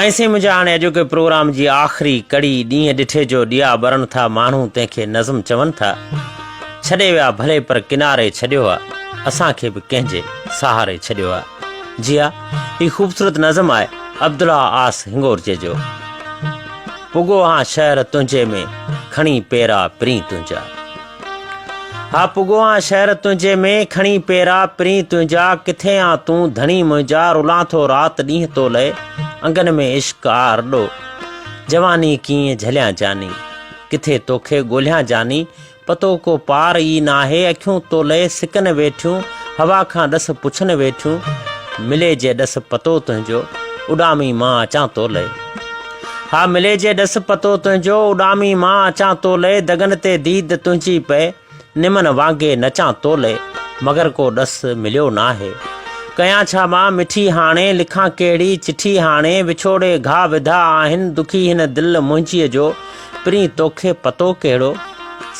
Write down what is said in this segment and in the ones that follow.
ऐसे मुझे हाणे अॼोके प्रोग्राम जी आख़िरी कड़ी ॾींहं ॾिठे जो ॾिया ॿरनि था माण्हू तंहिंखे नज़म चवनि था। छॾे विया भले पर किनारे छॾियो आहे, असांखे बि कंहिंजे सहारे छॾियो आहे। जी हा, ही ख़ूबसूरत नज़म आहे अब्दुल्ला आस हिंगोरजे जो। पुगो हाँ शहर तुंहिंजे में खणी पेरा प्री तुंहिंजा। हा पुगो हाँ शहर तुंहिंजे में खणी पेरा प्री तुंहिंजा। किथे आ तूं धणी मुंहिंजा, रुलां थो राति ॾींहं तो लए अंगन में इश्क आ अरॾो। जवानी कीअं झलियां जानी, किथे तोखे ॻोल्हियां जानी। पतो को पार ई नाहे, अखियूं तो लए सिकनि वेठियूं। हवा खां ॾस पुछनि वेठियूं, मिले जे ॾस पतो तुंहिंजो उॾामी मां अचां तो लए। हा मिले जे ॾस पतो तुंहिंजो उॾामी मां अचां तो लए। दगन ते दीद तुंहिंजी पए, निमन वांगे नचां तो लए। मगर को ॾस मिलियो नाहे, कयां छा मां मिठी हाणे। लिखां कहिड़ी चिठी हाणे, विछोड़े घा विधा आहिनि दुखी हिन दिल मुंहिंजीअ जो। प्री तोखे पतो कहिड़ो,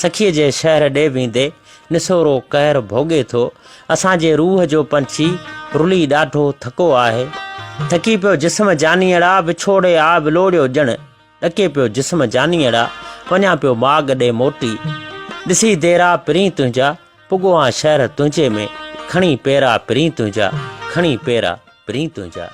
सखीअ जे शहर ॾे वेंदे निसोरो कहर भोॻे थो। असांजे रूह जो पंछी रुली ॾाढो थको आहे। थकी पियो जिस्म जानीअड़ा, विछोड़े आ विलोड़ियो ॼण। ॾके पियो जिस्म जानीअड़ा, वञा पियो बाग़ ॾे मोटी। ॾिसी देरा प्री तुंहिंजा, पुगो हाँ शहर तुंहिंजे में खणी पेरा प्री तुंहिंजा, खणी पेरा प्री तुंहिंजा।